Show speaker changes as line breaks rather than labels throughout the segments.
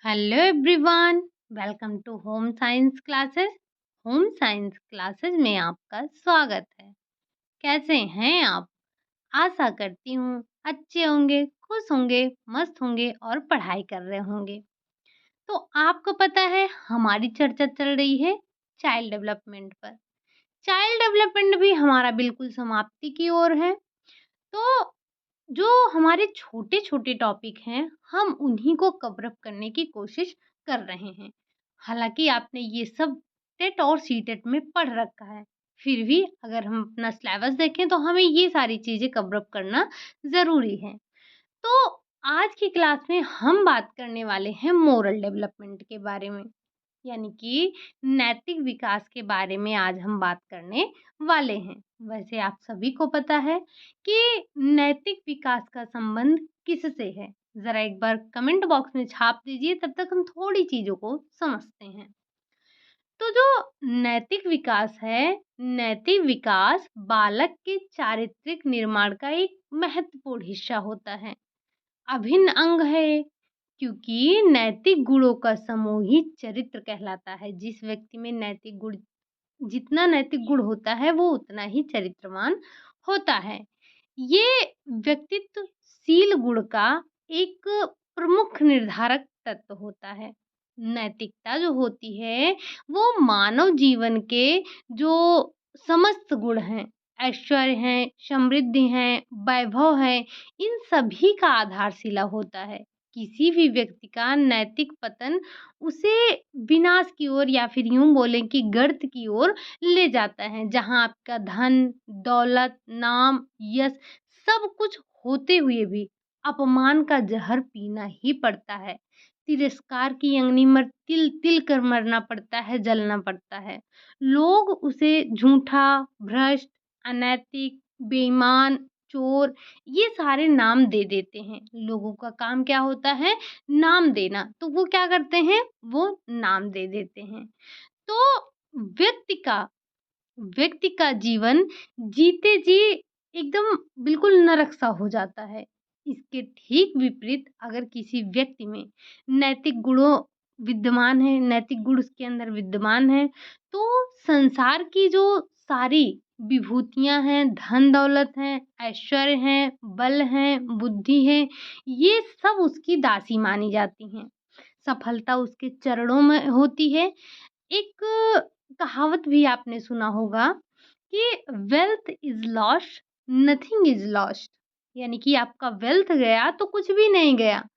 Hello everyone, welcome to home science classes. Home science classes में आपका स्वागत है। कैसे हैं आप? आशा करती हूँ अच्छे होंगे, खुश होंगे, मस्त होंगे और पढ़ाई कर रहे होंगे। तो आपको पता है हमारी चर्चा चल रही है चाइल्ड डेवलपमेंट पर। चाइल्ड डेवलपमेंट भी हमारा बिल्कुल समाप्ति की ओर है। तो जो हमारे छोटे-छोटे टॉपिक हैं, हम उन्हीं को कवर अप करने की कोशिश कर रहे हैं। हालाँकि आपने ये सब टेट और सीटेट में पढ़ रखा है, फिर भी अगर हम अपना सिलेबस देखें तो हमें ये सारी चीज़ें कवर अप करना ज़रूरी है। तो आज की क्लास में हम बात करने वाले हैं मोरल डेवलपमेंट के बारे में, यानी कि नैतिक विकास के बारे में आज हम बात करने वाले हैं। वैसे आप सभी को पता है कि नैतिक विकास का संबंध किससे है? ज़रा एक बार कमेंट बॉक्स में छाप दीजिए, तब तक हम थोड़ी चीज़ों को समझते हैं। तो जो नैतिक विकास है, नैतिक विकास बालक के चारित्रिक निर्माण का एक महत्वपूर्ण हिस्सा होता है। अभिन्न अंग है, क्योंकि नैतिक गुणों का समूह ही चरित्र कहलाता है। जिस व्यक्ति में नैतिक गुण जितना नैतिक गुण होता है वो उतना ही चरित्रवान होता है। ये व्यक्तित्वशील गुण का एक प्रमुख निर्धारक तत्व होता है। नैतिकता जो होती है वो मानव जीवन के जो समस्त गुण हैं, ऐश्वर्य हैं, समृद्धि हैं, वैभव है, इन सभी का आधारशिला होता है। किसी भी व्यक्ति का नैतिक पतन उसे विनाश की ओर या फिर यूँ बोलें कि गर्त की ओर ले जाता है, जहाँ आपका धन, दौलत, नाम, यश सब कुछ होते हुए भी अपमान का ज़हर पीना ही पड़ता है। तिरस्कार की अग्नि में तिल-तिल कर मरना पड़ता है, जलना पड़ता है। लोग उसे झूठा, भ्रष्ट, अनैतिक, बेईमान, चोर ये सारे नाम दे देते हैं। लोगों का काम क्या होता है? नाम देना। तो वो क्या करते हैं? वो नाम दे देते हैं। तो व्यक्ति का व्यक्ति का जीवन जीते जी एकदम बिल्कुल नरक सा हो जाता है। इसके ठीक विपरीत अगर किसी व्यक्ति में नैतिक गुणों विद्यमान है, नैतिक गुण उसके अंदर विद्यमान है, तो संसार की जो सारी विभूतियाँ हैं, धन दौलत है, ऐश्वर्य है, बल है, बुद्धि है, ये सब उसकी दासी मानी जाती हैं। सफलता उसके चरणों में होती है। एक कहावत भी आपने सुना होगा कि wealth is lost, nothing is lost, यानी कि आपका वेल्थ गया तो कुछ भी नहीं गया।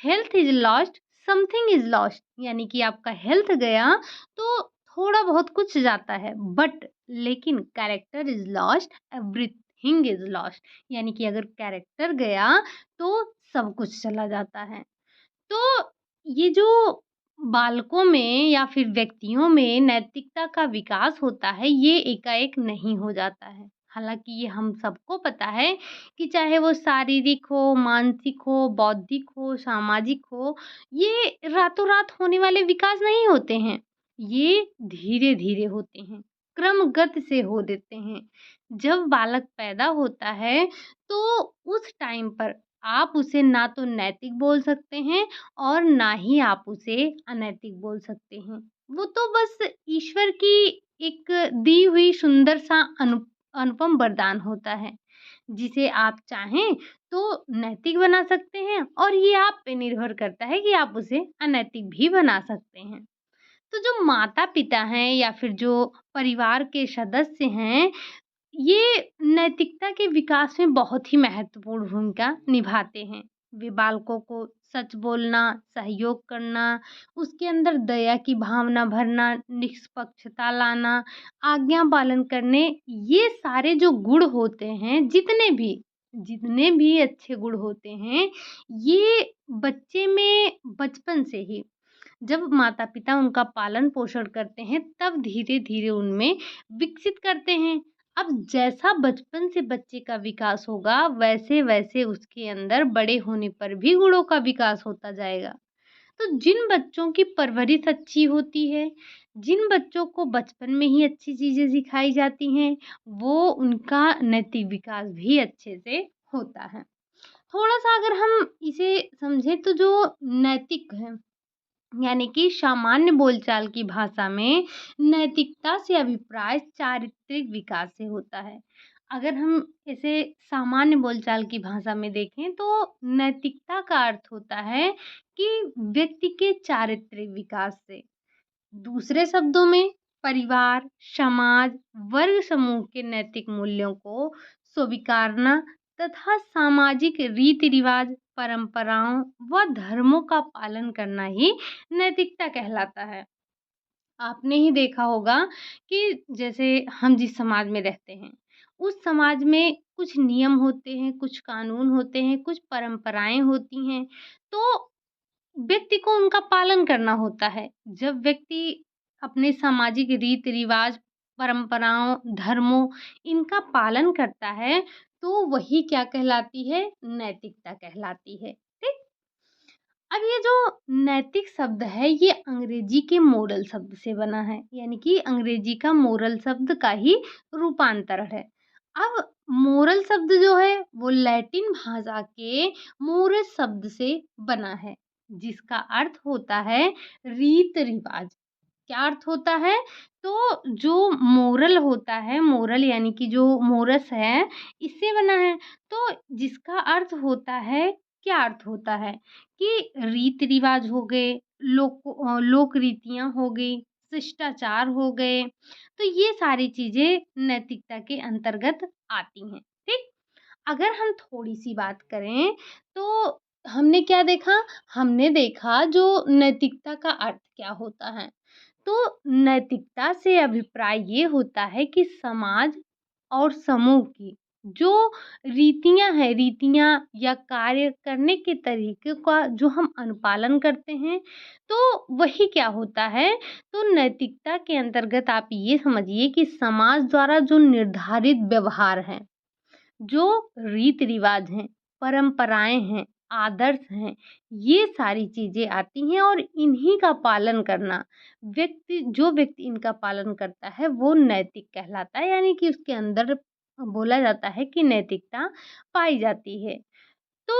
Health is lost, something is lost, यानी कि आपका हेल्थ गया तो थोड़ा बहुत कुछ जाता है, बट लेकिन character is lost, everything is lost, यानी कि अगर कैरेक्टर गया तो सब कुछ चला जाता है। तो ये जो बालकों में या फिर व्यक्तियों में नैतिकता का विकास होता है, ये एकाएक नहीं हो जाता है। हालाँकि ये हम सबको पता है कि चाहे वो शारीरिक हो, मानसिक हो, बौद्धिक हो, सामाजिक हो, ये रातों-रात होने वाले विकास नहीं होते हैं। ये धीरे-धीरे होते हैं, क्रमगत से हो देते हैं। जब बालक पैदा होता है, तो उस टाइम पर आप उसे ना तो नैतिक बोल सकते हैं और ना ही आप उसे अनैतिक बोल सकते हैं। वो तो बस ईश्वर की एक दी हुई सुंदर सा अनुपम वरदान होता है, जिसे आप चाहें तो नैतिक बना सकते हैं और ये आप पे निर्भर करता है कि आप उसे अनैतिक भी बना सकते हैं। तो जो माता-पिता हैं या फिर जो परिवार के सदस्य हैं, ये नैतिकता के विकास में बहुत ही महत्वपूर्ण भूमिका निभाते हैं। वे बालकों को सच बोलना, सहयोग करना, उसके अंदर दया की भावना भरना, निष्पक्षता लाना, आज्ञा पालन करने, ये सारे जो गुण होते हैं, जितने भी अच्छे गुण होते हैं, ये बच्चे में बचपन से ही जब माता-पिता उनका पालन-पोषण करते हैं, तब धीरे-धीरे उनमें विकसित करते हैं। अब जैसा बचपन से बच्चे का विकास होगा, वैसे-वैसे उसके अंदर बड़े होने पर भी गुणों का विकास होता जाएगा। तो जिन बच्चों की परवरिश अच्छी होती है, जिन बच्चों को बचपन में ही अच्छी चीज़ें सिखाई जाती हैं, वो उनका नैतिक विकास भी अच्छे से होता है। थोड़ा-सा अगर हम इसे समझें तो जो नैतिक है यानी कि सामान्य बोलचाल की भाषा में नैतिकता से अभिप्राय चारित्रिक विकास से होता है। अगर हम इसे सामान्य बोलचाल की भाषा में देखें तो नैतिकता का अर्थ होता है कि व्यक्ति के चारित्रिक विकास से। दूसरे शब्दों में परिवार, समाज, वर्ग समूह के नैतिक मूल्यों को स्वीकारना तथा सामाजिक रीति-रिवाज, परंपराओं व धर्मों का पालन करना ही नैतिकता कहलाता है। आपने ही देखा होगा कि जैसे हम जिस समाज में रहते हैं, उस समाज में कुछ नियम होते हैं, कुछ कानून होते हैं, कुछ परंपराएँ होती हैं, तो व्यक्ति को उनका पालन करना होता है। जब व्यक्ति अपने सामाजिक रीति-रिवाज, परंपराओं, धर्मों इनका पालन करता है, तो वही क्या कहलाती है? नैतिकता कहलाती है। ठीक? अब ये जो नैतिक शब्द है, ये अंग्रेजी के मोरल शब्द से बना है, यानी कि अंग्रेजी का मोरल शब्द का ही रूपांतरण है। अब मोरल शब्द जो है, वो लैटिन भाषा के मोरस शब्द से बना है, जिसका अर्थ होता है रीत-रिवाज। क्या अर्थ होता है? तो जो मोरल होता है, मोरल यानी कि जो मोरस है, इससे बना है। तो जिसका अर्थ होता है, क्या अर्थ होता है कि रीति-रिवाज हो गए, लोक रीतियाँ हो गई, शिष्टाचार हो गए, तो ये सारी चीज़ें नैतिकता के अंतर्गत आती हैं, ठीक? अगर हम थोड़ी-सी बात करें, तो हमने क्या देखा? हमने देखा जो नैतिकता का अर्थ क्या होता है। तो नैतिकता से अभिप्राय ये होता है कि समाज और समूह की जो रीतियाँ या कार्य करने के तरीके का जो हम अनुपालन करते हैं, तो वही क्या होता है, तो नैतिकता के अंतर्गत आप ये समझिए कि समाज द्वारा जो निर्धारित व्यवहार हैं, जो रीति-रिवाज हैं, परंपराएँ हैं, आदर्श हैं, ये सारी चीज़ें आती हैं और इन्हीं का पालन करना जो व्यक्ति इनका पालन करता है वो नैतिक कहलाता है, यानी कि उसके अंदर बोला जाता है कि नैतिकता पाई जाती है। तो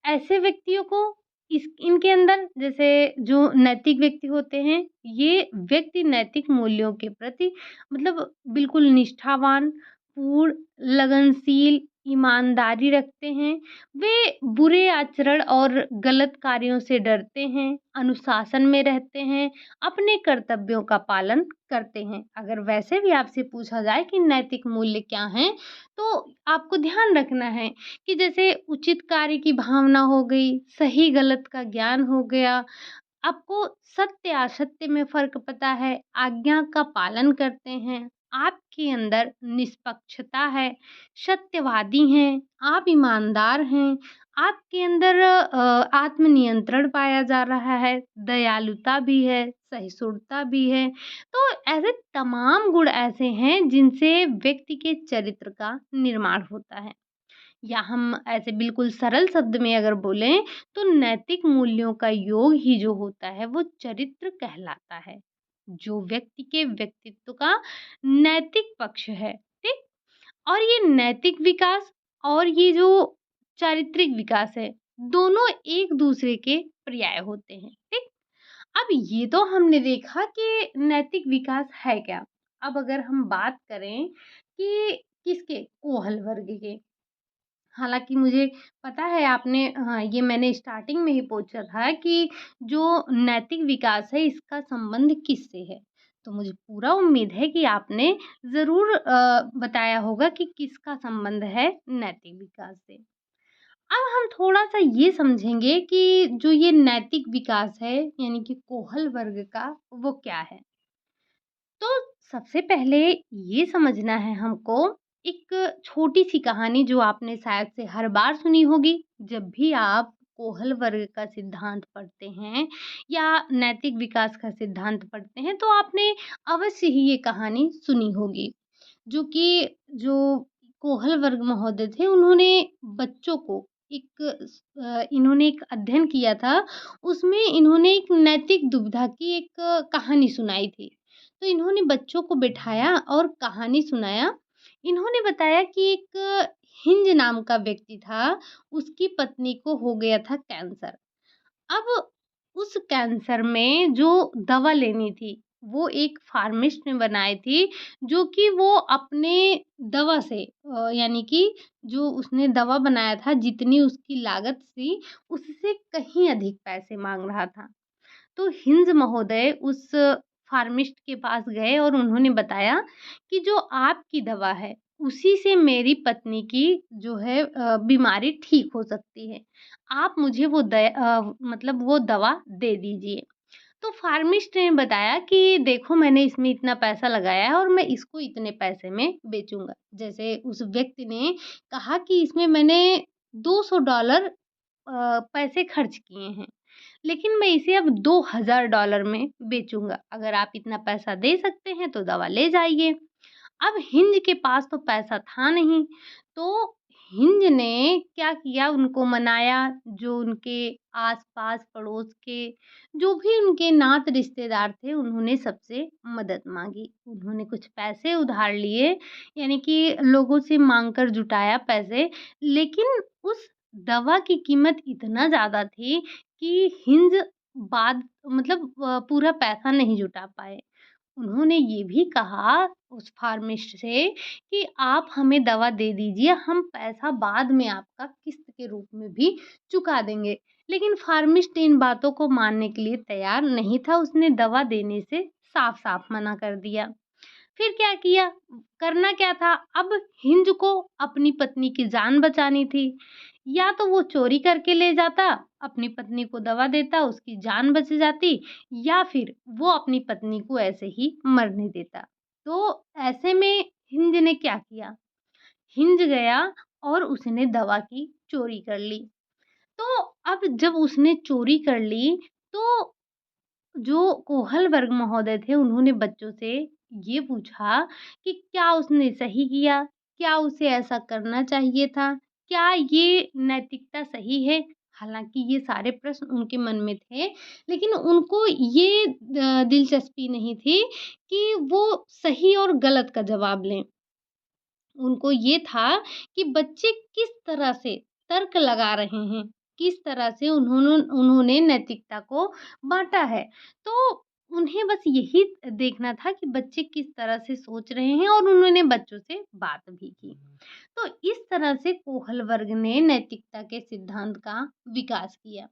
ऐसे व्यक्तियों को इनके अंदर जैसे जो नैतिक व्यक्ति होते हैं, ये व्यक्ति नैतिक मूल्यों के प्रति मतलब बिल्कुल निष्ठावान, पूर्ण, लगनशील, ईमानदारी रखते हैं। वे बुरे आचरण और गलत कार्यों से डरते हैं, अनुशासन में रहते हैं, अपने कर्तव्यों का पालन करते हैं। अगर वैसे भी आपसे पूछा जाए कि नैतिक मूल्य क्या हैं, तो आपको ध्यान रखना है कि जैसे उचित कार्य की भावना हो गई, सही गलत का ज्ञान हो गया, आपको सत्य असत्य में फ़र्क पता है, आज्ञा का पालन करते हैं, आपके अंदर निष्पक्षता है, सत्यवादी हैं, आप ईमानदार हैं, आपके अंदर आत्मनियंत्रण पाया जा रहा है, दयालुता भी है, सहिष्णुता भी है। तो ऐसे तमाम गुण ऐसे हैं जिनसे व्यक्ति के चरित्र का निर्माण होता है। या हम ऐसे बिल्कुल सरल शब्द में अगर बोलें तो नैतिक मूल्यों का योग ही जो होता है वो चरित्र कहलाता है, जो व्यक्ति के व्यक्तित्व का नैतिक पक्ष है, ठीक? और ये नैतिक विकास और ये जो चारित्रिक विकास है, दोनों एक दूसरे के पर्याय होते हैं, ठीक? अब ये तो हमने देखा कि नैतिक विकास है क्या। अब अगर हम बात करें कि किसके, कोहल वर्ग के, हालाँकि मुझे पता है आपने हाँ, ये मैंने स्टार्टिंग में ही पूछा था कि जो नैतिक विकास है इसका संबंध किससे है? तो मुझे पूरा उम्मीद है कि आपने ज़रूर बताया होगा कि किसका संबंध है नैतिक विकास से। अब हम थोड़ा-सा ये समझेंगे कि जो ये नैतिक विकास है यानी कि कोहल वर्ग का वो क्या है? तो सबसे पहले ये समझना है हमको एक छोटी-सी कहानी जो आपने शायद से हर बार सुनी होगी, जब भी आप कोहल वर्ग का सिद्धांत पढ़ते हैं या नैतिक विकास का सिद्धांत पढ़ते हैं, तो आपने अवश्य ही ये कहानी सुनी होगी। जो कोहल वर्ग महोदय थे, उन्होंने बच्चों को इन्होंने एक अध्ययन किया था, उसमें इन्होंने एक नैतिक दुविधा की एक कहानी सुनाई थी। तो इन्होंने बच्चों को बिठाया और कहानी सुनाया। इन्होंने बताया कि एक हिंज नाम का व्यक्ति था, उसकी पत्नी को हो गया था कैंसर। अब उस कैंसर में जो दवा लेनी थी, वो एक फार्मिस्ट ने बनाई थी, जो कि वो अपने दवा से यानी कि जो उसने दवा बनाया था, जितनी उसकी लागत थी, उससे कहीं अधिक पैसे माँग रहा था। तो हिंज महोदय उस फार्मिस्ट के पास गए और उन्होंने बताया कि जो आपकी दवा है, उसी से मेरी पत्नी की जो है बीमारी ठीक हो सकती है। आप मुझे वो मतलब वो दवा दे दीजिए। तो फार्मिस्ट ने बताया कि देखो मैंने इसमें इतना पैसा लगाया है और मैं इसको इतने पैसे में बेचूँगा। जैसे उस व्यक्ति ने कहा कि इसमें मैंने $200 पैसे खर्च किए हैं, लेकिन मैं इसे अब $2000 में बेचूँगा। अगर आप इतना पैसा दे सकते हैं तो दवा ले जाइए। अब हिंज के पास तो पैसा था नहीं, तो हिंज ने क्या किया उनको मनाया, जो उनके आस-पास पड़ोस के जो भी उनके नात रिश्तेदार थे उन्होंने सबसे मदद माँगी। उन्होंने कुछ पैसे उधार लिए यानी कि लोगों से माँग कर जुटाया पैसे, लेकिन उस दवा की कीमत इतना ज़्यादा थी कि हिंज बाद मतलब पूरा पैसा नहीं जुटा पाए। उन्होंने ये भी कहा उस फार्मिस्ट से कि आप हमें दवा दे दीजिए, हम पैसा बाद में आपका किस्त के रूप में भी चुका देंगे। लेकिन फार्मिस्ट इन बातों को मानने के लिए तैयार नहीं था, उसने दवा देने से साफ-साफ मना कर दिया। फिर क्या किया? करना क्या था? अब हिंद को अपनी पत्नी की जान बचानी थी। या तो वो चोरी करके ले जाता, अपनी पत्नी को दवा देता, उसकी जान बच जाती या फिर वो अपनी पत्नी को ऐसे ही मरने देता। तो ऐसे में हिंद ने क्या किया? हिंद गया और उसने दवा की चोरी कर ली। तो अब जब उसने चोरी कर ली, तो जो कोहल वर्ग महोदय थे उन्होंने बच्चों से ये पूछा कि क्या उसने सही किया? क्या उसे ऐसा करना चाहिए था? क्या ये नैतिकता सही है? हालाँकि ये सारे प्रश्न उनके मन में थे, लेकिन उनको ये दिलचस्पी नहीं थी कि वो सही और गलत का जवाब लें। उनको ये था कि बच्चे किस तरह से तर्क लगा रहे हैं, किस तरह से उन्होंने नैतिकता को बाँटा है। तो उन्हें बस यही देखना था कि बच्चे किस तरह से सोच रहे हैं और उन्होंने बच्चों से बात भी की। तो इस तरह से कोहल वर्ग ने नैतिकता के सिद्धांत का विकास किया।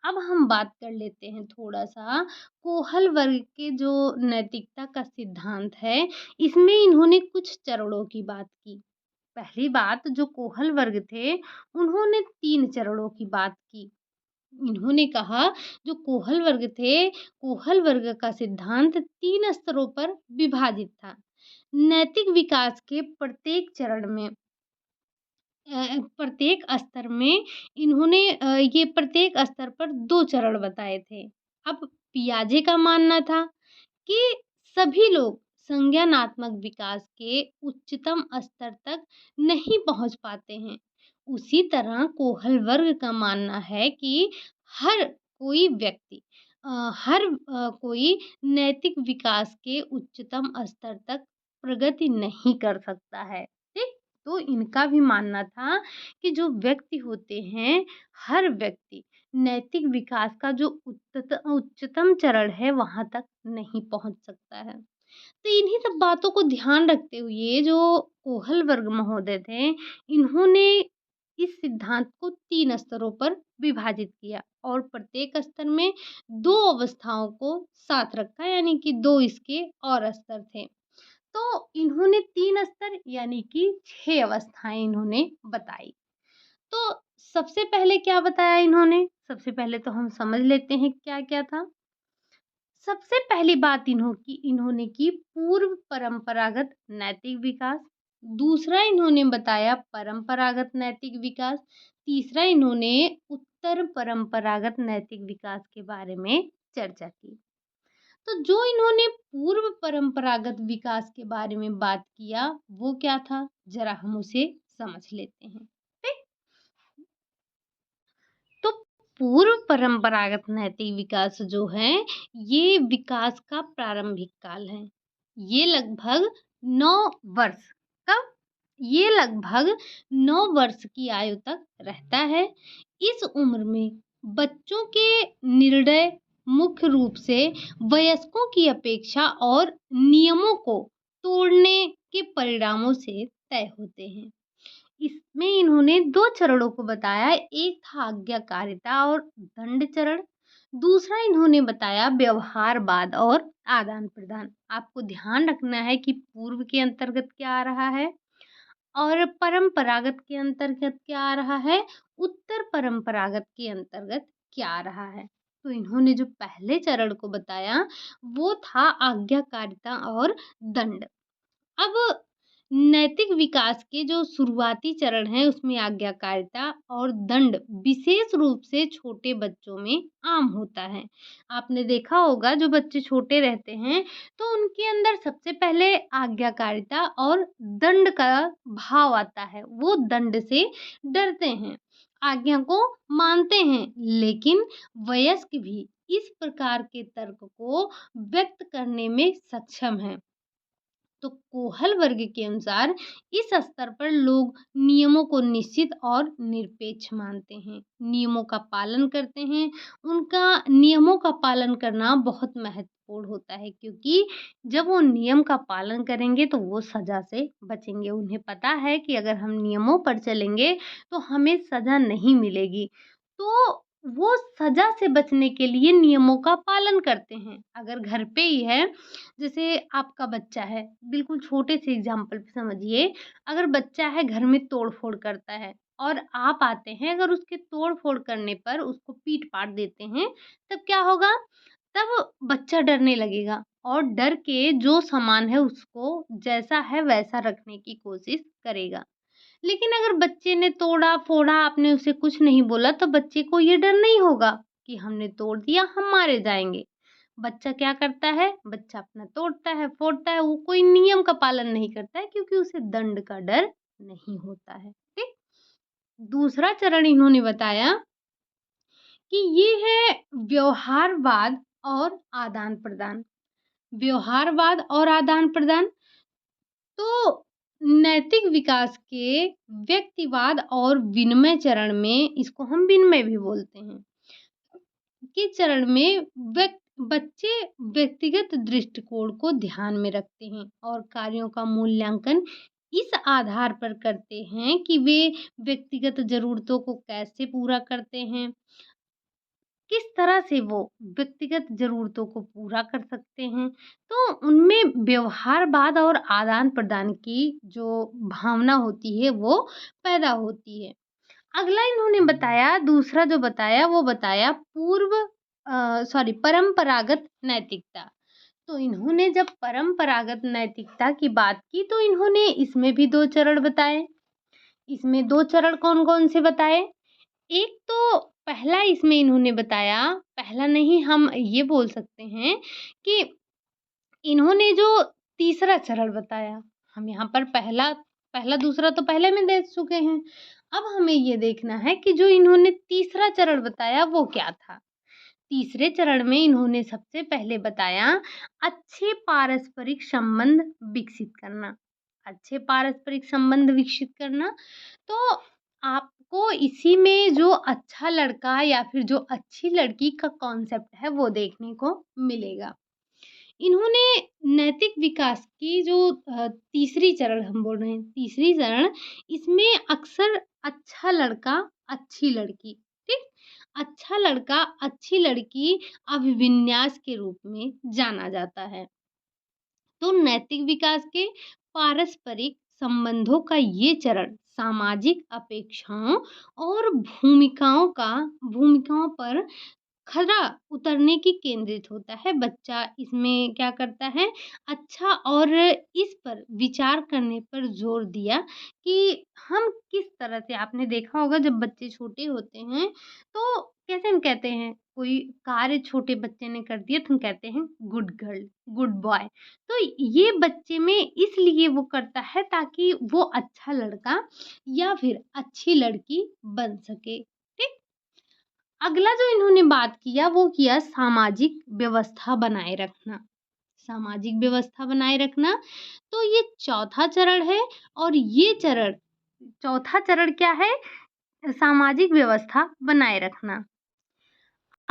अब हम बात कर लेते हैं थोड़ा-सा कोहल वर्ग के जो नैतिकता का सिद्धांत है, इसमें इन्होंने कुछ चरणों की बात की। पहली बात जो कोहल वर्ग थे, उन्होंने 3 चरणों की बात की। इन्होंने कहा जो कोहल वर्ग थे, कोहल वर्ग का सिद्धांत 3 स्तरों पर विभाजित था। नैतिक विकास के प्रत्येक स्तर में इन्होंने ये प्रत्येक स्तर पर 2 चरण बताए थे। अब पियाजे का मानना था कि सभी लोग संज्ञानात्मक विकास के उच्चतम स्तर तक नहीं पहुंच पाते हैं। उसी तरह कोहल वर्ग का मानना है कि हर कोई व्यक्ति हर कोई नैतिक विकास के उच्चतम स्तर तक प्रगति नहीं कर सकता है। ठीक? तो इनका भी मानना था कि जो व्यक्ति होते हैं, हर व्यक्ति नैतिक विकास का जो उच्चतम चरण है, वहाँ तक नहीं पहुँच सकता है। तो इन्हीं सब बातों को ध्यान रखते हुए जो कोहल वर्ग महोदय थे, इन्होंने इस सिद्धांत को 3 स्तरों पर विभाजित किया और प्रत्येक स्तर में 2 अवस्थाओं को साथ रखा यानी कि 2 इसके और स्तर थे। तो इन्होंने 3 स्तर यानी कि 6 अवस्थाएँ इन्होंने बताई। तो सबसे पहले क्या बताया इन्होंने? सबसे पहले तो हम समझ लेते हैं क्या-क्या था। सबसे पहली बात इन्होंने की पूर्व परंपरागत नैतिक विकास, दूसरा इन्होंने बताया परंपरागत नैतिक विकास, तीसरा इन्होंने उत्तर परंपरागत नैतिक विकास के बारे में चर्चा की। तो जो इन्होंने पूर्व परंपरागत विकास के बारे में बात किया, वो क्या था? ज़रा हम उसे समझ लेते हैं। ठीक? तो पूर्व परंपरागत नैतिक विकास जो है, ये विकास का प्रारंभिक काल है। ये लगभग 9 वर्ष कब? ये लगभग 9 वर्ष की आयु तक रहता है। इस उम्र में बच्चों के निर्णय मुख्य रूप से वयस्कों की अपेक्षा और नियमों को तोड़ने के परिणामों से तय होते हैं। इसमें इन्होंने 2 चरणों को बताया, एक था आज्ञाकारिता और दंड चरण, दूसरा इन्होंने बताया व्यवहारवाद और आदान-प्रदान। आपको ध्यान रखना है कि पूर्व के अंतर्गत क्या आ रहा है और परंपरागत के अंतर्गत क्या आ रहा है, उत्तर परंपरागत के अंतर्गत क्या आ रहा है। तो इन्होंने जो पहले चरण को बताया, वो था आज्ञाकारिता और दंड। अब नैतिक विकास के जो शुरुआती चरण हैं उसमें आज्ञाकारिता और दंड विशेष रूप से छोटे बच्चों में आम होता है। आपने देखा होगा जो बच्चे छोटे रहते हैं तो उनके अंदर सबसे पहले आज्ञाकारिता और दंड का भाव आता है। वो दंड से डरते हैं, आज्ञा को मानते हैं, लेकिन वयस्क भी इस प्रकार के तर्क को व्यक्त करने में सक्षम हैं। तो कोहल वर्ग के अनुसार इस स्तर पर लोग नियमों को निश्चित और निरपेक्ष मानते हैं, नियमों का पालन करते हैं। उनका नियमों का पालन करना बहुत महत्वपूर्ण होता है, क्योंकि जब वो नियम का पालन करेंगे तो वो सजा से बचेंगे। उन्हें पता है कि अगर हम नियमों पर चलेंगे तो हमें सजा नहीं मिलेगी। तो वो सजा से बचने के लिए नियमों का पालन करते हैं। अगर घर पे ही है, जैसे आपका बच्चा है, बिल्कुल छोटे से एग्जाम्पल पे समझिए, अगर बच्चा है घर में तोड़-फोड़ करता है और आप आते हैं, अगर उसके तोड़-फोड़ करने पर उसको पीट-पाट देते हैं, तब क्या होगा? तब बच्चा डरने लगेगा और डर के जो सामान है उसको जैसा है वैसा रखने की कोशिश करेगा। लेकिन अगर बच्चे ने तोड़ा-फोड़ा, आपने उसे कुछ नहीं बोला, तो बच्चे को ये डर नहीं होगा कि हमने तोड़ दिया, हम मारे जाएँगे। बच्चा क्या करता है? बच्चा अपना तोड़ता है, फोड़ता है, वो कोई नियम का पालन नहीं करता है क्योंकि उसे दंड का डर नहीं होता है। ठीक? दूसरा चरण इन्होंने बताया कि ये है व्यवहारवाद और आदान-प्रदान। व्यवहारवाद और आदान-प्रदान, तो नैतिक विकास के व्यक्तिवाद और विनिमय चरण में, इसको हम विनिमय भी बोलते हैं, के चरण में बच्चे व्यक्तिगत दृष्टिकोण को ध्यान में रखते हैं और कार्यों का मूल्यांकन इस आधार पर करते हैं कि वे व्यक्तिगत ज़रूरतों को कैसे पूरा करते हैं, किस तरह से वो व्यक्तिगत ज़रूरतों को पूरा कर सकते हैं। तो उनमें व्यवहारवाद और आदान-प्रदान की जो भावना होती है, वो पैदा होती है। अगला इन्होंने बताया, दूसरा जो बताया वो बताया परंपरागत नैतिकता। तो इन्होंने जब परंपरागत नैतिकता की बात की तो इन्होंने इसमें भी 2 चरण बताए। इसमें 2 चरण कौन-कौन से बताए? एक तो पहला इसमें इन्होंने बताया, पहला नहीं हम ये बोल सकते हैं कि इन्होंने जो तीसरा चरण बताया, हम यहाँ पर पहला पहला दूसरा तो पहले में देख चुके हैं। अब हमें ये देखना है कि जो इन्होंने तीसरा चरण बताया वो क्या था? तीसरे चरण में इन्होंने सबसे पहले बताया अच्छे पारस्परिक संबंध विकसित करना। अच्छे पारस्परिक संबंध विकसित करना, तो आपको इसी में जो अच्छा लड़का या फिर जो अच्छी लड़की का कॉन्सेप्ट है वो देखने को मिलेगा। इन्होंने नैतिक विकास की जो तीसरी चरण हम बोल रहे हैं, तीसरी चरण, इसमें अक्सर अच्छा लड़का, अच्छी लड़की, ठीक? अच्छा लड़का, अच्छी लड़की अभिविन्यास के रूप में जाना जाता है। तो नैतिक विकास के पारस्परिक संबंधों का ये चरण सामाजिक अपेक्षाओं और भूमिकाओं पर खरा उतरने की केंद्रित होता है। बच्चा इसमें क्या करता है, अच्छा, और इस पर विचार करने पर जोर दिया कि हम किस तरह से, आपने देखा होगा जब बच्चे छोटे होते हैं तो कैसे हम कहते हैं, कोई कार्य छोटे बच्चे ने कर दिया तो हम कहते हैं गुड गर्ल, गुड बॉय। तो ये बच्चे में इसलिए वो करता है ताकि वो अच्छा लड़का या फिर अच्छी लड़की बन सके। ठीक? अगला जो इन्होंने बात किया वो किया सामाजिक व्यवस्था बनाए रखना। सामाजिक व्यवस्था बनाए रखना, तो ये चौथा चरण है और ये चौथा चरण क्या है? सामाजिक व्यवस्था बनाए रखना।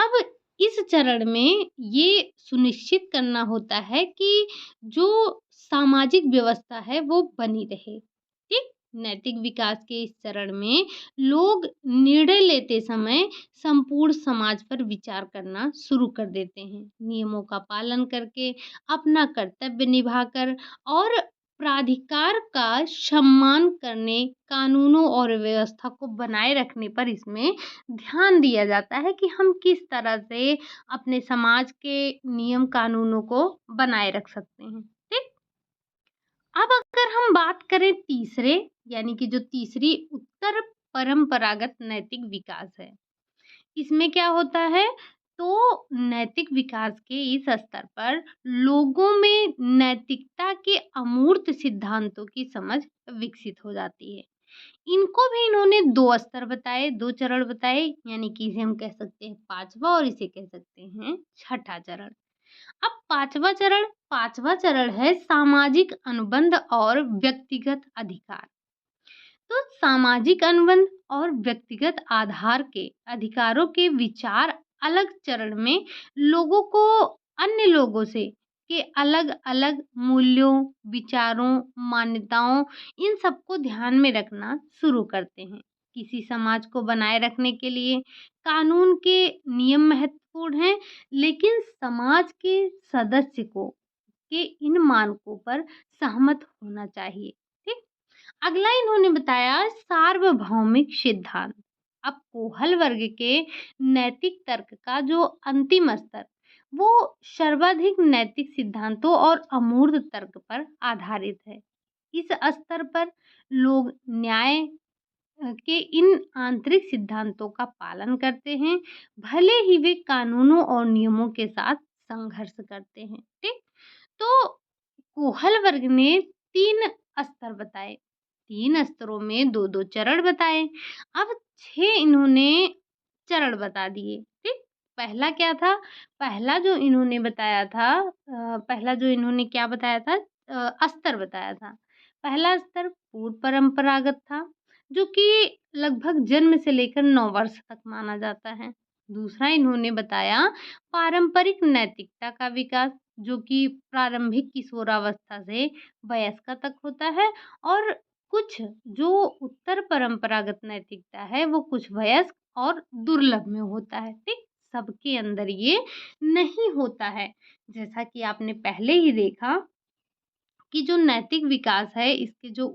अब इस चरण में ये सुनिश्चित करना होता है कि जो सामाजिक व्यवस्था है वो बनी रहे। ठीक? नैतिक विकास के इस चरण में लोग निर्णय लेते समय संपूर्ण समाज पर विचार करना शुरू कर देते हैं। नियमों का पालन करके, अपना कर्तव्य निभाकर और प्राधिकार का सम्मान करने, कानूनों और व्यवस्था को बनाए रखने पर इसमें ध्यान दिया जाता है कि हम किस तरह से अपने समाज के नियम कानूनों को बनाए रख सकते हैं। ठीक? अब अगर हम बात करें तीसरे, यानी कि जो तीसरी उत्तर परंपरागत नैतिक विकास है, इसमें क्या होता है? तो नैतिक विकास के इस स्तर पर लोगों में नैतिकता के अमूर्त सिद्धांतों की समझ विकसित हो जाती है। इनको भी इन्होंने 2 स्तर बताए, 2 चरण बताए, यानी कि इसे हम कह सकते हैं 5वां और इसे कह सकते हैं 6ठा चरण। अब 5वां चरण है सामाजिक अनुबंध और व्यक्तिगत अधिकार। तो सामाजिक अनुबंध और व्यक्तिगत आधार के अधिकारों के विचार अलग चरण में लोगों को अन्य लोगों से के अलग-अलग मूल्यों, विचारों, मान्यताओं इन सबको ध्यान में रखना शुरू करते हैं। किसी समाज को बनाए रखने के लिए कानून के नियम महत्वपूर्ण हैं, लेकिन समाज के सदस्य को के इन मानकों पर सहमत होना चाहिए। ठीक? अगला इन्होंने बताया सार्वभौमिक सिद्धांत। अब कोहल वर्ग के नैतिक तर्क का जो अंतिम स्तर वो सर्वाधिक नैतिक सिद्धांतों और अमूर्त तर्क पर आधारित है। इस स्तर पर लोग न्याय के इन आंतरिक सिद्धांतों का पालन करते हैं, भले ही वे कानूनों और नियमों के साथ संघर्ष करते हैं। ठीक? तो कोहल वर्ग ने 3 स्तर बताए। 3 स्तरों में 2-2 चरण बताए। अब 6 इन्होंने चरण बता दिए। ठीक? पहला क्या था? पहला जो इन्होंने बताया था पहला जो इन्होंने क्या बताया था? स्तर बताया था। पहला स्तर पूर्व परंपरागत था, जो कि लगभग जन्म से लेकर 9 वर्ष तक माना जाता है। दूसरा इन्होंने बताया पारंपरिक नैतिकता का विकास, जो कि प्रारंभिक किशोरावस्था से वयस्क तक होता है, और कुछ जो उत्तर परंपरागत नैतिकता है वो कुछ वयस्क और दुर्लभ में होता है। ठीक? सबके अंदर ये नहीं होता है। जैसा कि आपने पहले ही देखा कि जो नैतिक विकास है इसके जो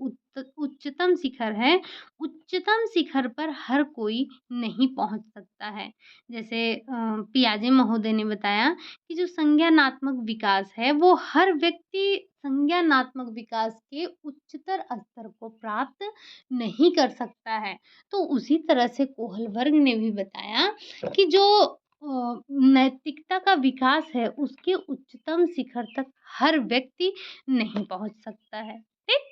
उच्चतम शिखर है, उच्चतम शिखर पर हर कोई नहीं पहुंच सकता है। जैसे पियाजे महोदय ने बताया कि जो संज्ञानात्मक विकास है वो हर व्यक्ति संज्ञानात्मक विकास के उच्चतर स्तर को प्राप्त नहीं कर सकता है। तो उसी तरह से कोहल वर्ग ने भी बताया कि जो नैतिकता का विकास है उसके उच्चतम शिखर तक हर व्यक्ति नहीं पहुँच सकता है। ठीक?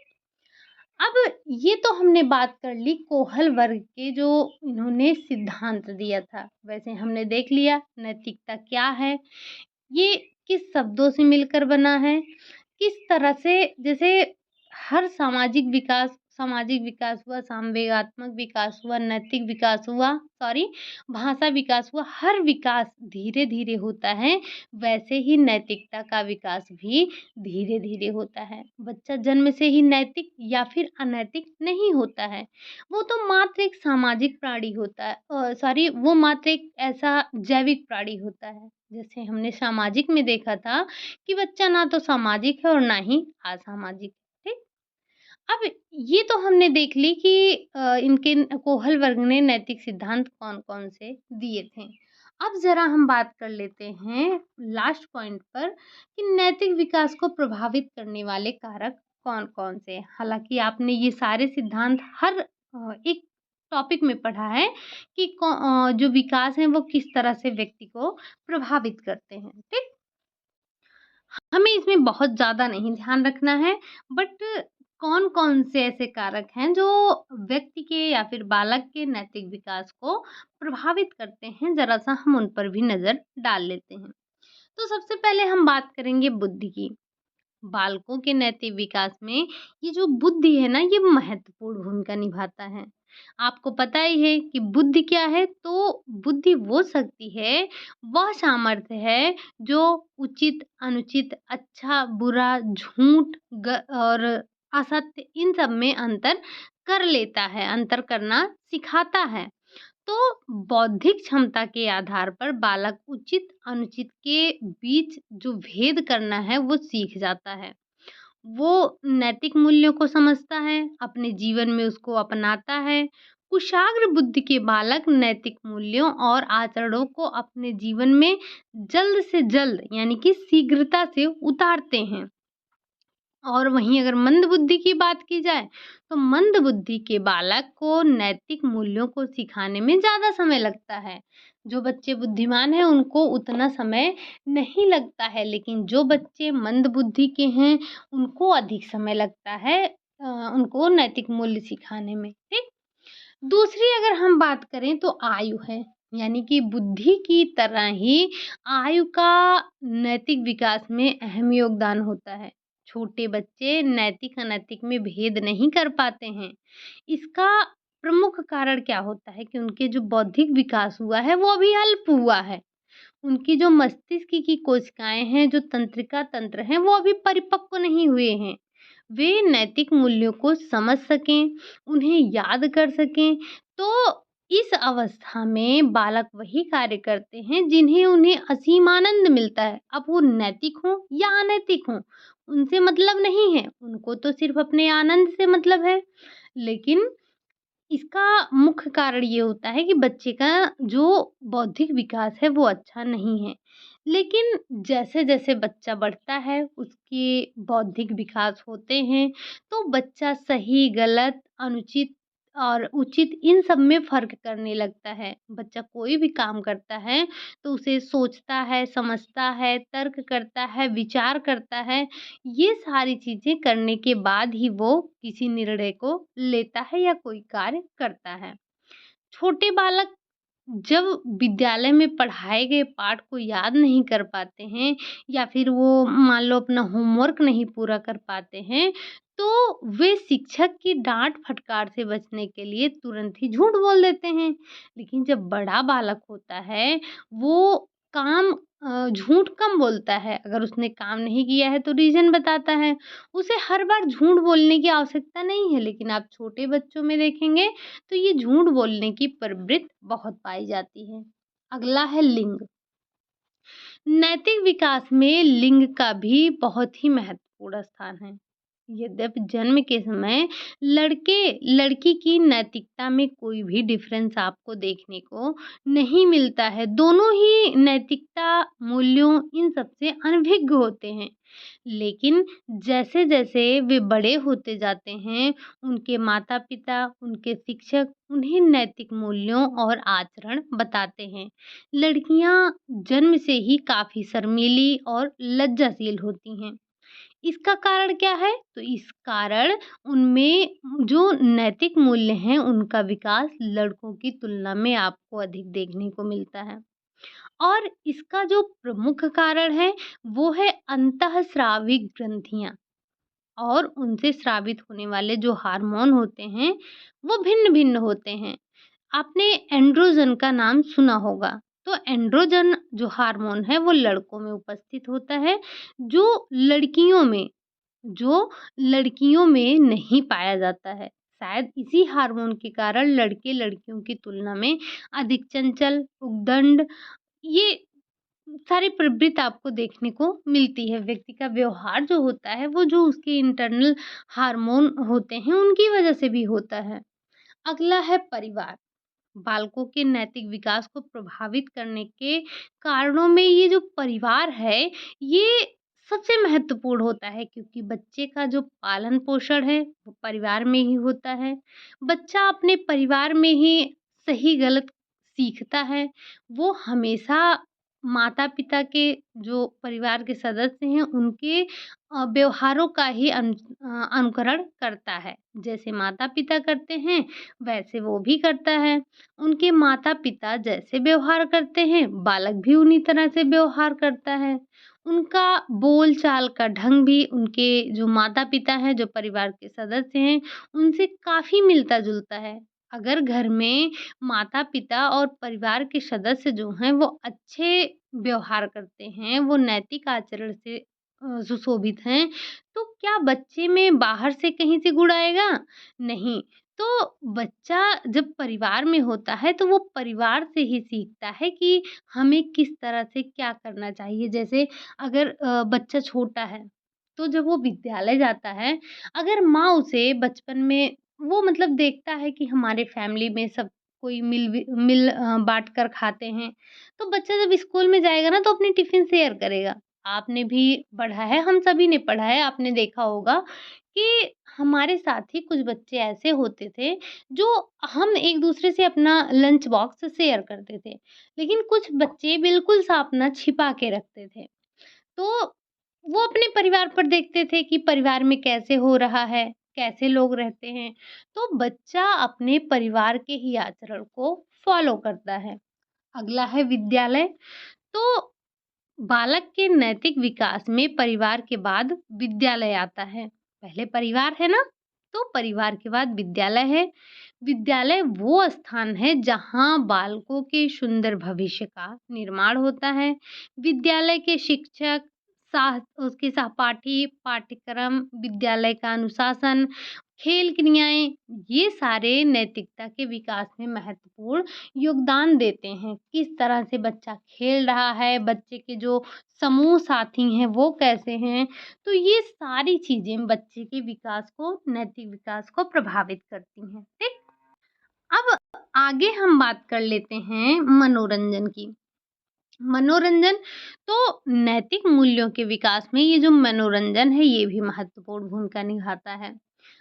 अब ये तो हमने बात कर ली कोहल वर्ग के जो इन्होंने सिद्धांत दिया था। वैसे हमने देख लिया नैतिकता क्या है, ये किस शब्दों से मिलकर बना है, किस तरह से जैसे हर सामाजिक विकास हुआ, संवेगात्मक विकास हुआ, नैतिक विकास हुआ, भाषा विकास हुआ, हर विकास धीरे-धीरे होता है, वैसे ही नैतिकता का विकास भी धीरे-धीरे होता है। बच्चा जन्म से ही नैतिक या फिर अनैतिक नहीं होता है, वो तो मात्र एक सामाजिक प्राणी होता है वो मात्र एक ऐसा जैविक प्राणी होता है। जैसे हमने सामाजिक में देखा था कि बच्चा ना तो सामाजिक है और ना ही असामाजिक। ठीक? अब ये तो हमने देख ली कि इनके कोहल वर्ग ने नैतिक सिद्धांत कौन-कौन से दिए थे। अब ज़रा हम बात कर लेते हैं लास्ट पॉइंट पर कि नैतिक विकास को प्रभावित करने वाले कारक कौन-कौन से हैं। हालाँकि आपने ये सारे सिद्धांत हर एक टॉपिक में पढ़ा है कि जो विकास है वो किस तरह से व्यक्ति को प्रभावित करते हैं। ठीक? हमें इसमें बहुत ज़्यादा नहीं ध्यान रखना है, बट कौन-कौन से ऐसे कारक हैं जो व्यक्ति के या फिर बालक के नैतिक विकास को प्रभावित करते हैं, ज़रा-सा हम उन पर भी नज़र डाल लेते हैं। तो सबसे पहले हम बात करेंगे बुद्धि की। बालकों के नैतिक विकास में ये जो बुद्धि है ना, ये महत्वपूर्ण भूमिका निभाता है। आपको पता ही है कि बुद्धि क्या है? तो बुद्धि वो शक्ति है, वह सामर्थ्य है जो उचित, अनुचित, अच्छा, बुरा, झूठ और असत्य इन सब में अंतर कर लेता है, अंतर करना सिखाता है। तो बौद्धिक क्षमता के आधार पर बालक उचित, अनुचित के बीच जो भेद करना है, वो सीख जाता है। वो नैतिक मूल्यों को समझता है, अपने जीवन में उसको अपनाता है। कुशाग्र बुद्धि के बालक नैतिक मूल्यों और आचरणों को अपने जीवन में जल्द से जल्द यानी कि शीघ्रता से उतारते हैं। और वहीं अगर मंद बुद्धि की बात की जाए, तो मंद बुद्धि के बालक को नैतिक मूल्यों को सिखाने में ज़्यादा समय लगता है। जो बच्चे बुद्धिमान हैं, उनको उतना समय नहीं लगता है, लेकिन जो बच्चे मंद बुद्धि के हैं, उनको अधिक समय लगता है उनको नैतिक मूल्य सिखाने में, ठीक? दूसरी अगर हम बात करें तो आयु है, यानी कि बुद्धि की तरह ही आयु का नैतिक विकास में अहम योगदान होता है। छोटे बच्चे नैतिक अनैतिक में भेद नहीं कर पाते हैं। इसका प्रमुख कारण क्या होता है कि उनके जो बौद्धिक विकास हुआ है वो अभी अल्प हुआ है। उनकी जो मस्तिष्क की कोशिकाएँ हैं, जो तंत्रिका तंत्र हैं, वो अभी परिपक्व नहीं हुए हैं। वे नैतिक मूल्यों को समझ सकें, उन्हें याद कर सकें, तो इस अवस्था में बालक वही कार्य करते हैं जिन्हें उन्हें असीम आनंद मिलता है। अब वो नैतिक हों या अनैतिक हों, उनसे मतलब नहीं है, उनको तो सिर्फ़ अपने आनंद से मतलब है। लेकिन इसका मुख्य कारण ये होता है कि बच्चे का जो बौद्धिक विकास है वो अच्छा नहीं है। लेकिन जैसे-जैसे बच्चा बढ़ता है उसके बौद्धिक विकास होते हैं, तो बच्चा सही, गलत, अनुचित और उचित इन सब में फ़र्क करने लगता है। बच्चा कोई भी काम करता है तो उसे सोचता है, समझता है, तर्क करता है, विचार करता है। ये सारी चीज़ें करने के बाद ही वो किसी निर्णय को लेता है या कोई कार्य करता है। छोटे बालक जब विद्यालय में पढ़ाए गए पाठ को याद नहीं कर पाते हैं या फिर वो मान लो अपना होमवर्क नहीं पूरा कर पाते हैं, तो वे शिक्षक की डाँट फटकार से बचने के लिए तुरंत ही झूठ बोल देते हैं। लेकिन जब बड़ा बालक होता है, वो काम झूठ कम बोलता है। अगर उसने काम नहीं किया है तो रीज़न बताता है। उसे हर बार झूठ बोलने की आवश्यकता नहीं है, लेकिन आप छोटे बच्चों में देखेंगे तो ये झूठ बोलने की प्रवृत्ति बहुत पाई जाती है। अगला है लिंग। नैतिक विकास में लिंग का भी बहुत ही महत्वपूर्ण स्थान है। यद्यपि जन्म के समय लड़के-लड़की की नैतिकता में कोई भी डिफरेंस आपको देखने को नहीं मिलता है। दोनों ही नैतिकता, मूल्यों इन सब से अनभिज्ञ होते हैं। लेकिन जैसे-जैसे वे बड़े होते जाते हैं, उनके माता-पिता, उनके शिक्षक उन्हें नैतिक मूल्यों और आचरण बताते हैं। लड़कियाँ जन्म से ही काफ़ी शर्मीली और लज्जाशील होती हैं। इसका कारण क्या है? तो इस कारण उनमें जो नैतिक मूल्य हैं, उनका विकास लड़कों की तुलना में आपको अधिक देखने को मिलता है। और इसका जो प्रमुख कारण है, वो है अंतःस्रावी ग्रंथियाँ और उनसे स्रावित होने वाले जो हार्मोन होते हैं, वो भिन्न-भिन्न होते हैं। आपने एंड्रोजन का नाम सुना होगा। तो एंड्रोजन जो हार्मोन है, वो लड़कों में उपस्थित होता है, जो लड़कियों में नहीं पाया जाता है। शायद इसी हार्मोन के कारण लड़के-लड़कियों की तुलना में अधिक चंचल, उद्दंड ये सारी प्रवृत्ति आपको देखने को मिलती है। व्यक्ति का व्यवहार जो होता है, वो जो उसके इंटरनल हार्मोन होते हैं, उनकी वजह से भी होता है। अगला है परिवार। बालकों के नैतिक विकास को प्रभावित करने के कारणों में ये जो परिवार है, ये सबसे महत्वपूर्ण होता है क्योंकि बच्चे का जो पालन-पोषण है, वो परिवार में ही होता है। बच्चा अपने परिवार में ही सही-गलत सीखता है। वो हमेशा माता-पिता के जो परिवार के सदस्य हैं, उनके व्यवहारों का ही अनुकरण करता है। जैसे माता-पिता करते हैं, वैसे वो भी करता है। उनके माता-पिता जैसे व्यवहार करते हैं, बालक भी उन्हीं तरह से व्यवहार करता है। उनका बोल-चाल का ढंग भी उनके जो माता-पिता हैं, जो परिवार के सदस्य हैं, उनसे काफ़ी मिलता-जुलता है। अगर घर में माता-पिता और परिवार के सदस्य जो हैं वो अच्छे व्यवहार करते हैं, वो नैतिक आचरण से सुशोभित हैं, तो क्या बच्चे में बाहर से कहीं से गुण आएगा? नहीं। तो बच्चा जब परिवार में होता है तो वो परिवार से ही सीखता है कि हमें किस तरह से क्या करना चाहिए। जैसे अगर बच्चा छोटा है, तो जब वो विद्यालय जाता है, अगर माँ उसे बचपन में वो मतलब देखता है कि हमारे फैमिली में सब कोई बाँट कर खाते हैं, तो बच्चा जब स्कूल में जाएगा ना तो अपनी टिफ़िन शेयर करेगा। आपने भी पढ़ा है, हम सभी ने पढ़ा है, आपने देखा होगा कि हमारे साथ ही कुछ बच्चे ऐसे होते थे, जो हम एक-दूसरे से अपना लंच बॉक्स शेयर करते थे। लेकिन कुछ बच्चे बिल्कुल सा अपना छिपा के रखते थे। तो वो अपने परिवार पर देखते थे कि परिवार में कैसे हो रहा है, कैसे लोग रहते हैं, तो बच्चा अपने परिवार के ही आचरण को फॉलो करता है। अगला है विद्यालय, तो बालक के नैतिक विकास में परिवार के बाद विद्यालय आता है। पहले परिवार है ना, तो परिवार के बाद विद्यालय है। विद्यालय वो स्थान है जहाँ बालकों के सुंदर भविष्य का निर्माण होता है। विद्यालय के शिक्षक, उसके सहपाठी, पाठ्यक्रम, विद्यालय का अनुशासन, खेल क्रियाएँ, ये सारे नैतिकता के विकास में महत्वपूर्ण योगदान देते हैं। किस तरह से बच्चा खेल रहा है, बच्चे के जो समूह साथी हैं वो कैसे हैं, तो ये सारी चीज़ें बच्चे के विकास को, नैतिक विकास को प्रभावित करती हैं। ठीक? अब आगे हम बात कर लेते हैं मनोरंजन की। मनोरंजन तो नैतिक मूल्यों के विकास में ये जो मनोरंजन है ये भी महत्वपूर्ण भूमिका निभाता है।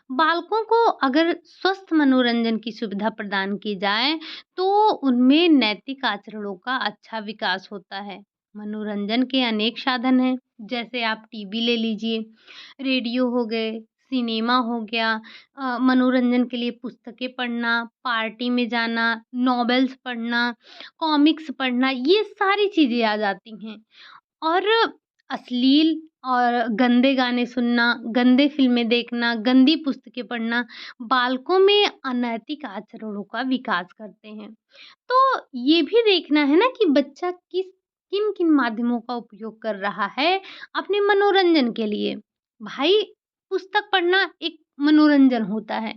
बालकों को अगर स्वस्थ मनोरंजन की सुविधा प्रदान की जाए तो उनमें नैतिक आचरणों का अच्छा विकास होता है। मनोरंजन के अनेक साधन हैं, जैसे आप टीवी ले लीजिए, रेडियो हो गए, सिनेमा हो गया, मनोरंजन के लिए पुस्तकें पढ़ना, पार्टी में जाना, नॉवेल्स पढ़ना, कॉमिक्स पढ़ना, ये सारी चीज़ें आ जाती हैं। और अश्लील और गंदे गाने सुनना, गंदे फ़िल्में देखना, गंदी पुस्तकें पढ़ना, बालकों में अनैतिक आचरणों का विकास करते हैं। तो ये भी देखना है ना कि बच्चा किन-किन माध्यमों का उपयोग कर रहा है अपने मनोरंजन के लिए। भाई, पुस्तक पढ़ना एक मनोरंजन होता है।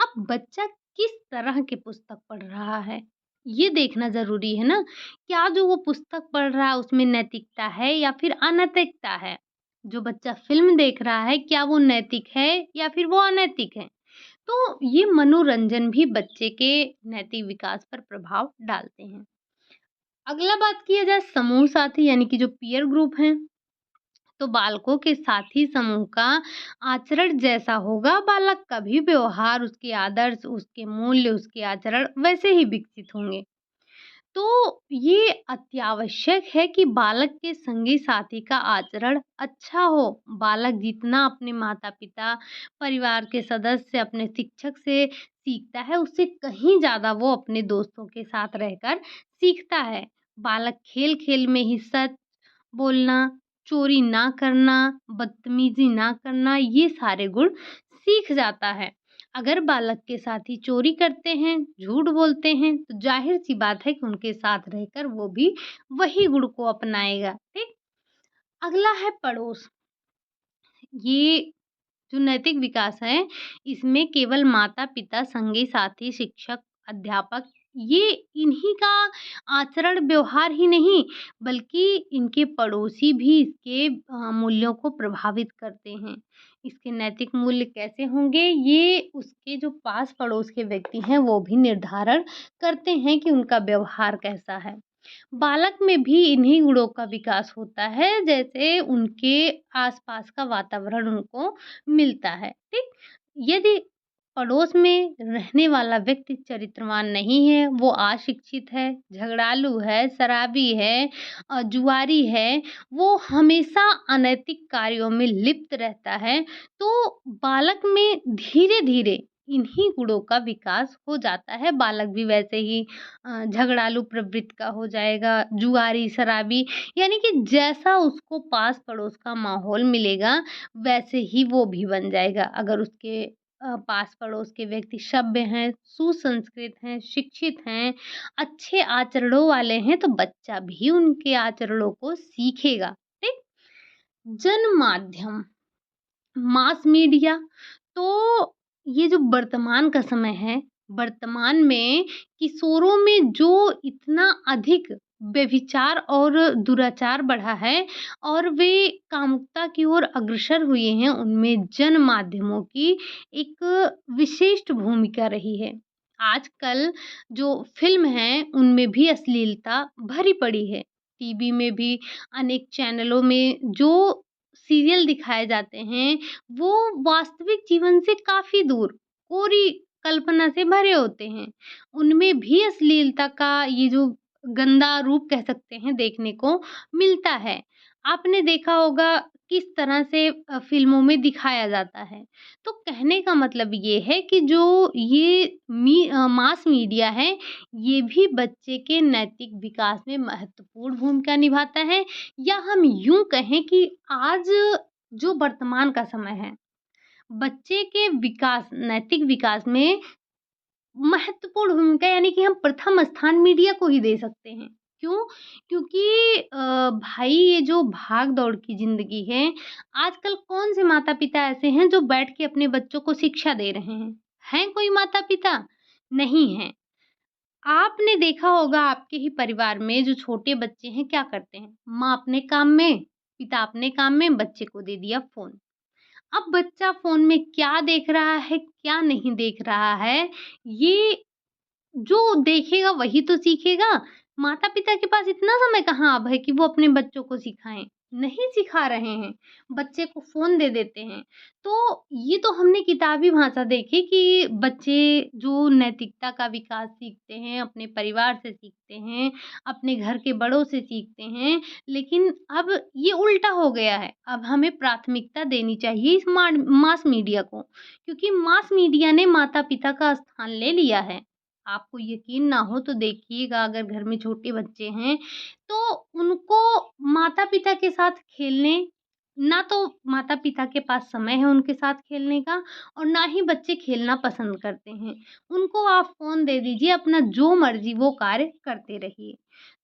अब बच्चा किस तरह की पुस्तक पढ़ रहा है, ये देखना ज़रूरी है ना। क्या जो वो पुस्तक पढ़ रहा है उसमें नैतिकता है या फिर अनैतिकता है? जो बच्चा फ़िल्म देख रहा है क्या वो नैतिक है या फिर वो अनैतिक है? तो ये मनोरंजन भी बच्चे के नैतिक विकास पर प्रभाव डालते हैं। अगला बात किया जाए समूह साथी यानी कि जो पीयर ग्रुप हैं, तो बालकों के साथी समूह का आचरण जैसा होगा, बालक का भी व्यवहार, उसके आदर्श, उसके मूल्य, उसके आचरण वैसे ही विकसित होंगे। तो ये अत्यावश्यक है कि बालक के संगी साथी का आचरण अच्छा हो। बालक जितना अपने माता-पिता, परिवार के सदस्य, अपने शिक्षक से सीखता है, उससे कहीं ज़्यादा वो अपने दोस्तों के साथ रहकर सीखता है। बालक खेल-खेल में ही सच बोलना, चोरी ना करना, बदतमीज़ी ना करना, ये सारे गुण सीख जाता है। अगर बालक के साथी चोरी करते हैं, झूठ बोलते हैं, तो ज़ाहिर-सी बात है कि उनके साथ रहकर वो भी वही गुण को अपनाएगा, ठीक? अगला है पड़ोस। ये जो नैतिक विकास है, इसमें केवल माता-पिता, संगी साथी, शिक्षक, अध्यापक, ये इन्हीं का आचरण व्यवहार ही नहीं, बल्कि इनके पड़ोसी भी इसके मूल्यों को प्रभावित करते हैं। इसके नैतिक मूल्य कैसे होंगे, ये उसके जो पास पड़ोस के व्यक्ति हैं, वो भी निर्धारण करते हैं कि उनका व्यवहार कैसा है। बालक में भी इन्हीं गुणों का विकास होता है, जैसे उनके आसपास का वातावरण उनको मिलता है, ठीक? यदि पड़ोस में रहने वाला व्यक्ति चरित्रवान नहीं है, वो अशिक्षित है, झगड़ालू है, शराबी है, जुआरी है, वो हमेशा अनैतिक कार्यों में लिप्त रहता है, तो बालक में धीरे-धीरे इन्हीं गुणों का विकास हो जाता है। बालक भी वैसे ही झगड़ालू प्रवृत्ति का हो जाएगा, जुआरी, शराबी, यानी कि जैसा उसको पास-पड़ोस का माहौल मिलेगा, वैसे ही वो भी बन जाएगा। अगर उसके पास पड़ोस के व्यक्ति सभ्य हैं, सुसंस्कृत हैं, शिक्षित हैं, अच्छे आचरणों वाले हैं, तो बच्चा भी उनके आचरणों को सीखेगा। ठीक? जनमाध्यम, मास मीडिया, तो ये जो वर्तमान का समय है, वर्तमान में किशोरों में जो इतना अधिक व्यभिचार और दुराचार बढ़ा है और वे कामुकता की ओर अग्रसर हुए हैं, उनमें जन माध्यमों की एक विशिष्ट भूमिका रही है। आजकल जो फ़िल्म हैं, उनमें भी अश्लीलता भरी पड़ी है। टीवी में भी अनेक चैनलों में जो सीरियल दिखाए जाते हैं, वो वास्तविक जीवन से काफ़ी दूर, पूरी कल्पना से भरे होते हैं। उनमें भी अश्लीलता का ये जो गंदा रूप कह सकते हैं देखने को मिलता है। आपने देखा होगा किस तरह से फ़िल्मों में दिखाया जाता है। तो कहने का मतलब ये है कि जो ये मास मीडिया है, ये भी बच्चे के नैतिक विकास में महत्वपूर्ण भूमिका निभाता है, या हम यूँ कहें कि आज जो वर्तमान का समय है, बच्चे के विकास, नैतिक विकास में महत्वपूर्ण भूमिका, यानी कि हम प्रथम स्थान मीडिया को ही दे सकते हैं। क्यों? क्योंकि भाई ये जो भाग-दौड़ की ज़िंदगी है, आजकल कौन से माता-पिता ऐसे हैं जो बैठ के अपने बच्चों को शिक्षा दे रहे हैं? हैं कोई माता-पिता? नहीं हैं। आपने देखा होगा आपके ही परिवार में जो छोटे बच्चे हैं क्या करते हैं? माँ अपने काम में, पिता अपने काम में, बच्चे को दे दिया फ़ोन। अब बच्चा फ़ोन में क्या देख रहा है, क्या नहीं देख रहा है, ये जो देखेगा वही तो सीखेगा। माता-पिता के पास इतना समय कहाँ अब है कि वो अपने बच्चों को सिखाएँ। नहीं सिखा रहे हैं, बच्चे को फ़ोन दे देते हैं। तो ये तो हमने किताबी भाषा देखी कि बच्चे जो नैतिकता का विकास सीखते हैं, अपने परिवार से सीखते हैं, अपने घर के बड़ों से सीखते हैं। लेकिन अब ये उल्टा हो गया है। अब हमें प्राथमिकता देनी चाहिए इस मास मीडिया को, क्योंकि मास मीडिया ने माता-पिता का स्थान ले लिया है। आपको यकीन ना हो तो देखिएगा, अगर घर में छोटे बच्चे हैं, तो उनको माता-पिता के साथ खेलने, ना तो माता-पिता के पास समय है उनके साथ खेलने का, और ना ही बच्चे खेलना पसंद करते हैं। उनको आप फ़ोन दे दीजिए, अपना जो मर्ज़ी वो कार्य करते रहिए।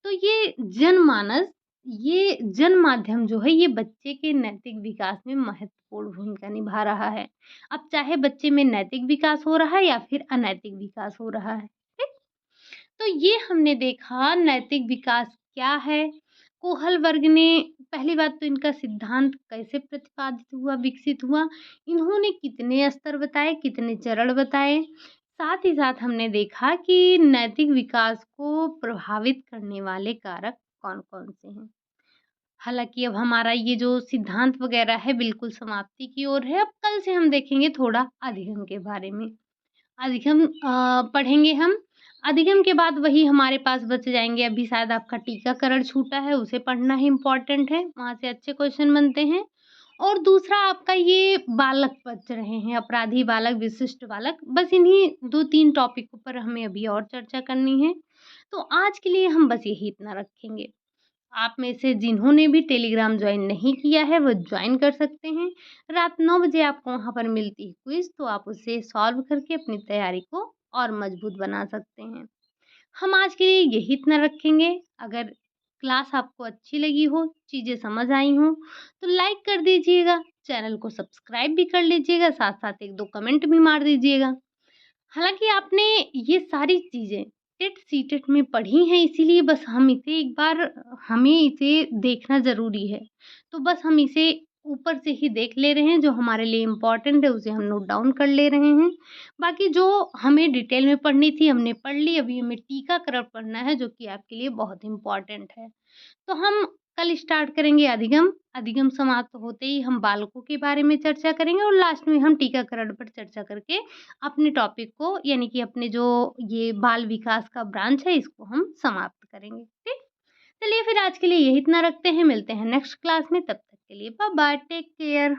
तो ये जनमानस, ये जनमाध्यम जो है, ये बच्चे के नैतिक विकास में महत्वपूर्ण भूमिका निभा रहा है। अब चाहे बच्चे में नैतिक विकास हो रहा है या फिर अनैतिक विकास हो रहा है। ठीक? तो ये हमने देखा नैतिक विकास क्या है? कोहल वर्ग ने, पहली बात तो इनका सिद्धांत कैसे प्रतिपादित हुआ, विकसित हुआ, इन्होंने कितने स्तर बताए, कितने चरण बताए। साथ ही साथ हमने देखा कि नैतिक विकास को प्रभावित करने वाले कारक कौन-कौन से हैं। हालाँकि अब हमारा ये जो सिद्धांत वगैरह है बिल्कुल समाप्ति की ओर है। अब कल से हम देखेंगे थोड़ा अधिगम के बारे में। अधिगम पढ़ेंगे हम। अधिगम के बाद वही हमारे पास बच जाएँगे, अभी शायद आपका टीकाकरण छूटा है, उसे पढ़ना ही इम्पोर्टेंट है, वहाँ से अच्छे क्वेश्चन बनते हैं। और दूसरा आपका ये बालक बच रहे हैं, अपराधी बालक, विशिष्ट बालक, बस इन्हीं 2-3 टॉपिकों पर हमें अभी और चर्चा करनी है। तो आज के लिए हम बस यही इतना रखेंगे। आप में से जिन्होंने भी टेलीग्राम जॉइन नहीं किया है, वो जॉइन कर सकते हैं। रात 9 बजे आपको वहाँ पर मिलती है क्विज़, तो आप उसे सॉल्व करके अपनी तैयारी को और मजबूत बना सकते हैं। हम आज के लिए यही इतना रखेंगे। अगर क्लास आपको अच्छी लगी हो, चीज़ें समझ आई हों, तो लाइक कर दीजिएगा, चैनल को सब्सक्राइब भी कर लीजिएगा, साथ-साथ 1-2 कमेंट भी मार दीजिएगा। हालाँकि आपने ये सारी चीज़ें टेट सीटेट में पढ़ी हैं, इसीलिए बस हम इसे एक बार, हमें इसे देखना ज़रूरी है। तो बस हम इसे ऊपर से ही देख ले रहे हैं, जो हमारे लिए इम्पोर्टेंट है उसे हम नोट डाउन कर ले रहे हैं। बाकी जो हमें डिटेल में पढ़नी थी हमने पढ़ ली, अभी हमें टीकाकरण पढ़ना है जो कि आपके लिए बहुत इम्पोर्टेंट है। तो हम कल स्टार्ट करेंगे अधिगम। अधिगम समाप्त होते ही हम बालकों के बारे में चर्चा करेंगे और लास्ट में हम टीकाकरण पर चर्चा करके अपने टॉपिक को, यानी कि अपने जो ये बाल विकास का ब्रांच है इसको हम समाप्त करेंगे। ठीक? चलिए फिर आज के लिए यही इतना रखते हैं, मिलते हैं नेक्स्ट क्लास में, तब तक के लिए बाय बाय, टेक केयर।